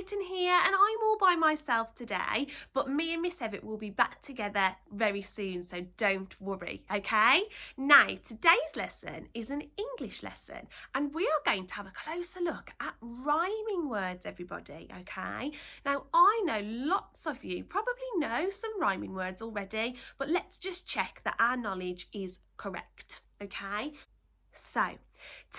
Brighton here, and I'm all by myself today, but me and Miss Evitt will be back together very soon, so don't worry, okay? Now, today's lesson is an English lesson, and we are going to have a closer look at rhyming words, everybody, okay? Now, I know lots of you probably know some rhyming words already, but let's just check that our knowledge is correct, okay? So,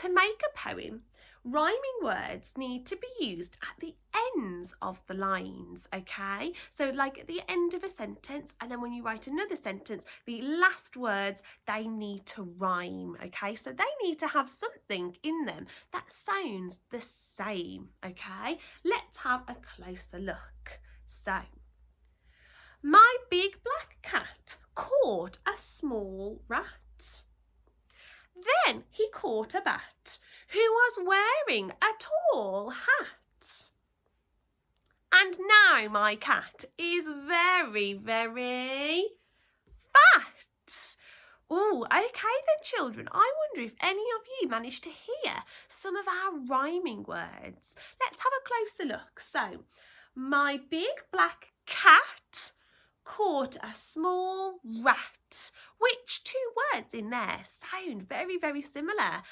to make a poem, rhyming words need to be used at the ends of the lines, okay? So like at the end of a sentence, and then when you write another sentence, the last words, they need to rhyme, okay? So they need to have something in them that sounds the same, okay? Let's have a closer look. So, my big black cat caught a small rat. Then he caught a bat who was wearing a tall hat. And now my cat is very, very fat. Oh, okay then, children. I wonder if any of you managed to hear some of our rhyming words. Let's have a closer look. So, my big black cat caught a small rat. Which two words in there sound very, very similar?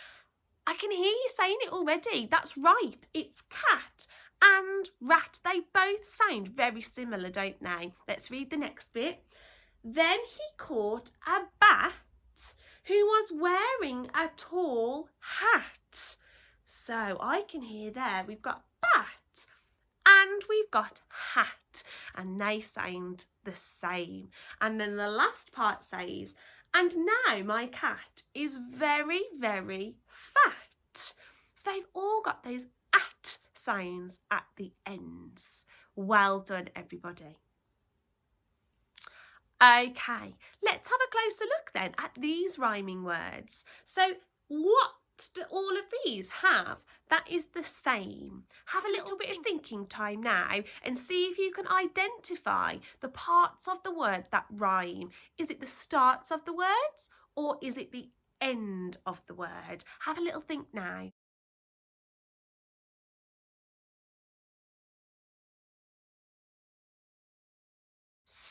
I can hear you saying it already. That's right. It's cat and rat. They both sound very similar, don't they? Let's read the next bit. Then he caught a bat who was wearing a tall hat. So I can hear there we've got bat and we've got hat, and they sound the same. And then the last part says, and now my cat is very, very fat. So they've all got those at sounds at the ends. Well done, everybody. Okay, let's have a closer look then at these rhyming words. So what do all of these have that is the same? Have a little bit of thinking time now and see if you can identify the parts of the word that rhyme. Is it the starts of the words or is it the end of the word? Have a little think now.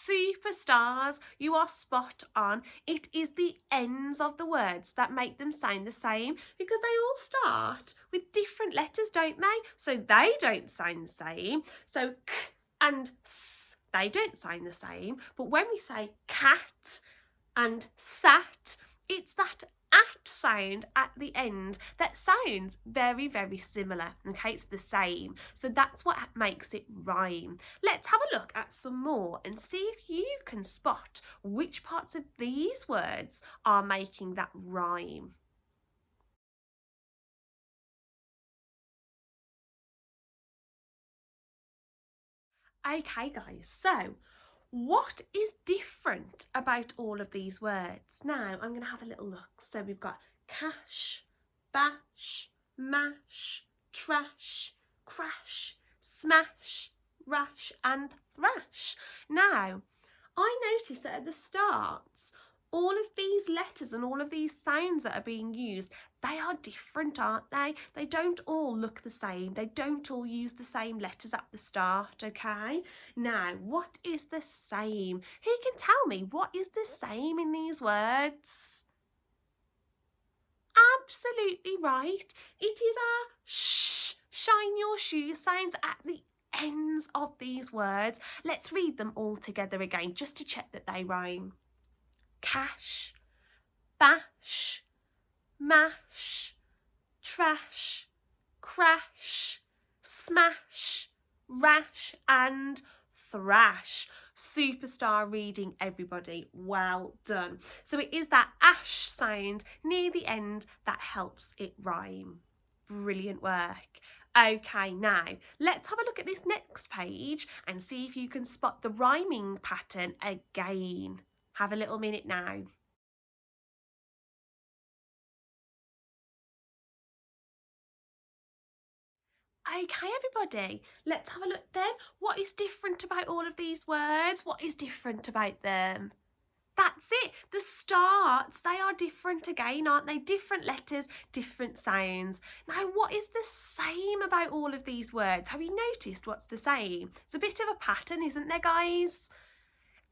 Superstars, you are spot on. It is the ends of the words that make them sound the same because they all start with different letters, don't they? So they don't sound the same. So k and s, they don't sound the same. But when we say cat and sat, it's that at sound at the end that sounds very, very similar. Okay, it's the same. So that's what makes it rhyme. Let's have a look at some more and see if you can spot which parts of these words are making that rhyme. Okay, guys, so what is different about all of these words? Now, I'm going to have a little look. So we've got cash, bash, mash, trash, crash, smash, rash and thrash. Now, I noticed that at the starts, all of these letters and all of these sounds that are being used, they are different, aren't they? They don't all look the same. They don't all use the same letters at the start, okay? Now, what is the same? Who can tell me what is the same in these words? Absolutely right. It is our shh, shine your shoes sounds at the ends of these words. Let's read them all together again just to check that they rhyme. Cash, bash, mash, trash, crash, smash, rash and thrash. Superstar reading, everybody. Well done. So it is that ash sound near the end that helps it rhyme. Brilliant work. Okay, now let's have a look at this next page and see if you can spot the rhyming pattern again. Have a little minute now. Okay, everybody, let's have a look then. What is different about all of these words? What is different about them? That's it. The starts, they are different again, aren't they? Different letters, different sounds. Now, what is the same about all of these words? Have you noticed what's the same? It's a bit of a pattern, isn't there, guys?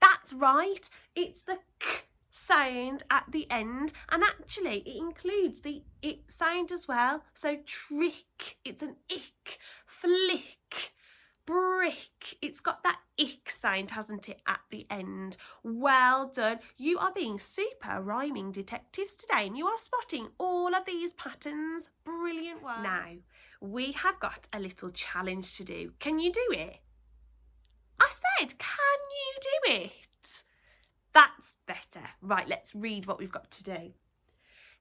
That's right. It's the k sound at the end, and actually it includes the it sound as well. So trick, it's an ick. Flick, brick, it's got that ick sound, hasn't it, at the end? Well done. You are being super rhyming detectives today, and you are spotting all of these patterns. Brilliant work. Now, we have got a little challenge to do. Can you do it? I said, can you do it? That's better. Right, let's read what we've got to do.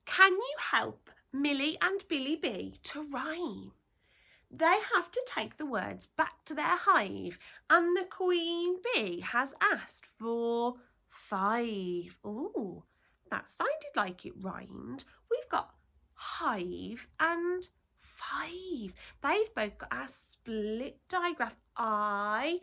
Can you help Millie and Billy B to rhyme? They have to take the words back to their hive, and the queen bee has asked for 5. Ooh, that sounded like it rhymed. We've got hive and 5. They've both got a split digraph. I've.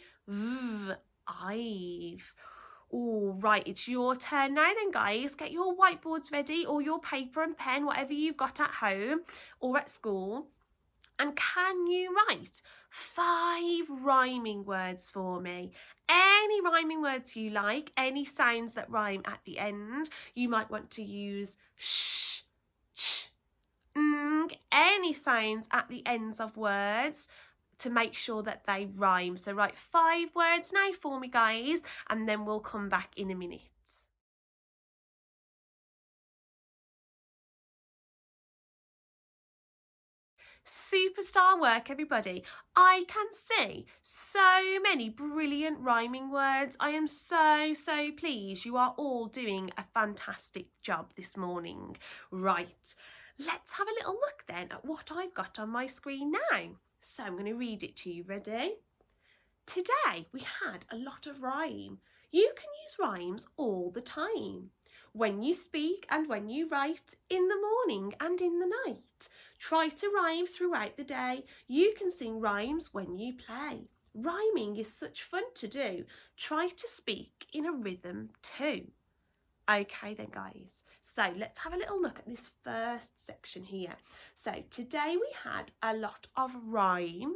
All right, it's your turn now then, guys. Get your whiteboards ready, or your paper and pen, whatever you've got at home or at school. And can you write 5 rhyming words for me? Any rhyming words you like, any sounds that rhyme at the end. You might want to use sh, ch, ng, any sounds at the ends of words to make sure that they rhyme. So write 5 words now for me, guys, and then we'll come back in a minute. Superstar work, everybody. I can see so many brilliant rhyming words. I am so pleased. You are all doing a fantastic job this morning. Right, let's have a little look then at what I've got on my screen now. So I'm going to read it to you. Ready? Today we had a lot of rhyme. You can use rhymes all the time. When you speak and when you write, in the morning and in the night. Try to rhyme throughout the day. You can sing rhymes when you play. Rhyming is such fun to do. Try to speak in a rhythm too. Okay then, guys. So let's have a little look at this first section here. So today we had a lot of rhyme.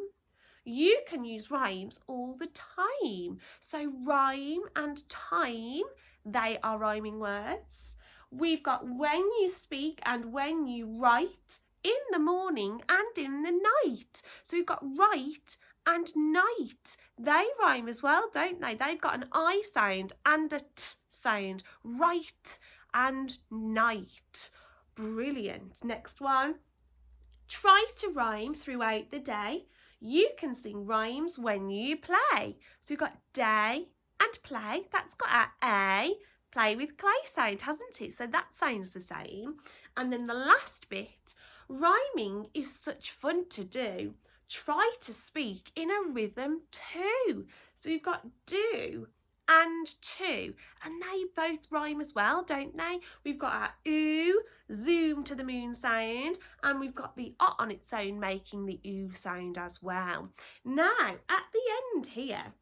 You can use rhymes all the time. So rhyme and time, they are rhyming words. We've got when you speak and when you write, in the morning and in the night. So we've got right and night. They rhyme as well, don't they? They've got an I sound and a T sound. Right and night. Brilliant. Next one. Try to rhyme throughout the day. You can sing rhymes when you play. So we've got day and play. That's got a play with clay sound, hasn't it? So that sounds the same. And then the last bit, rhyming is such fun to do. Try to speak in a rhythm too. So we've got do and to, and they both rhyme as well, don't they? We've got our ooh, zoom to the moon sound, and we've got the on its own making the ooh sound as well. Now, at the end here,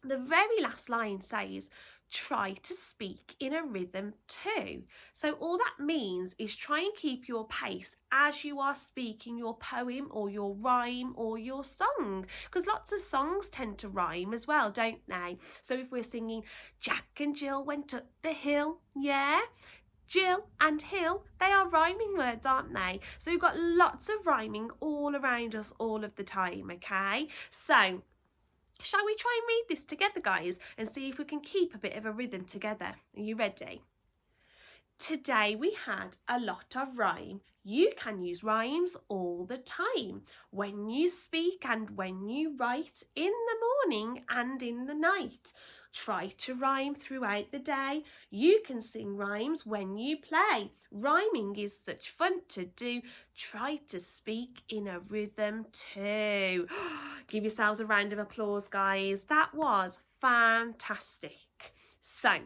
the very last line says, try to speak in a rhythm too. So all that means is try and keep your pace as you are speaking your poem or your rhyme or your song, because lots of songs tend to rhyme as well, don't they? So if we're singing Jack and Jill went up the hill, yeah, Jill and hill, they are rhyming words, aren't they? So we've got lots of rhyming all around us all of the time, okay? So shall we try and read this together, guys, and see if we can keep a bit of a rhythm together? Are you ready? Today we had a lot of rhyme. You can use rhymes all the time. When you speak and when you write, in the morning and in the night. Try to rhyme throughout the day. You can sing rhymes when you play. Rhyming is such fun to do. Try to speak in a rhythm too. Give yourselves a round of applause, guys. That was fantastic. So,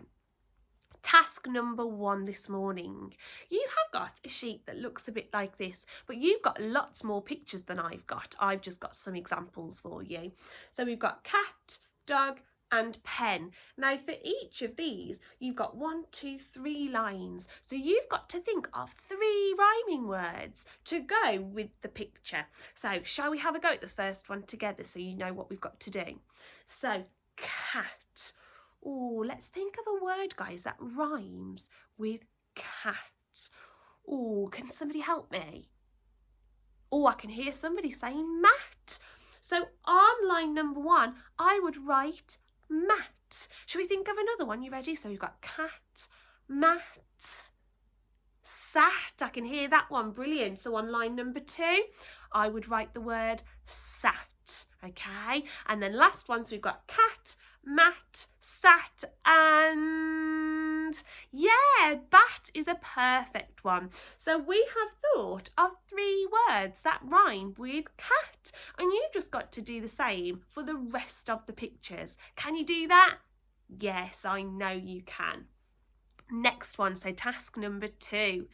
task number 1 this morning. You have got a sheet that looks a bit like this, but you've got lots more pictures than I've got. I've just got some examples for you. So we've got cat, dog, and pen. Now for each of these, you've got 1, 2, 3 lines. So you've got to think of 3 rhyming words to go with the picture. So shall we have a go at the first one together so you know what we've got to do? So cat. Oh, let's think of a word, guys, that rhymes with cat. Oh, can somebody help me? Oh, I can hear somebody saying mat. So on line number 1, I would write mat. Shall we think of another one? You ready? So we've got cat, mat, sat. I can hear that one. Brilliant. So on line number 2, I would write the word sat. Okay. And then last one, so we've got cat, mat, sat, and yeah, bat is a perfect one. So we have thought of 3 words that rhyme with cat, and you've just got to do the same for the rest of the pictures. Can you do that? Yes, I know you can. Next one, so task number 2.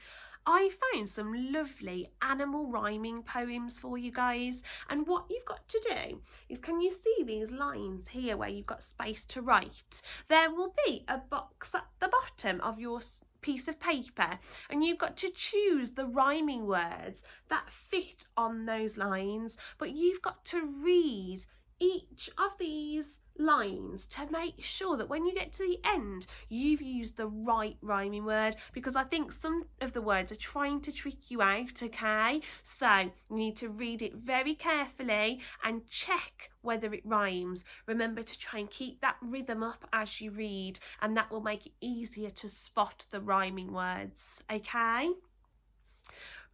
I found some lovely animal rhyming poems for you guys, and what you've got to do is, can you see these lines here where you've got space to write? There will be a box at the bottom of your piece of paper, and you've got to choose the rhyming words that fit on those lines, but you've got to read each of these lines to make sure that when you get to the end you've used the right rhyming word, because I think some of the words are trying to trick you out. Okay, so you need to read it very carefully and check whether it rhymes. Remember to try and keep that rhythm up as you read, and that will make it easier to spot the rhyming words. Okay,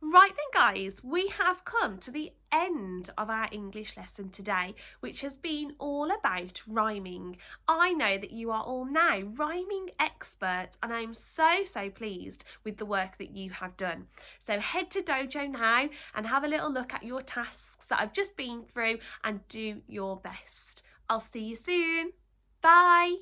right then guys, we have come to the end of our English lesson today, which has been all about rhyming. I know that you are all now rhyming experts, and I'm so pleased with the work that you have done. So head to Dojo now and have a little look at your tasks that I've just been through and do your best. I'll see you soon. Bye.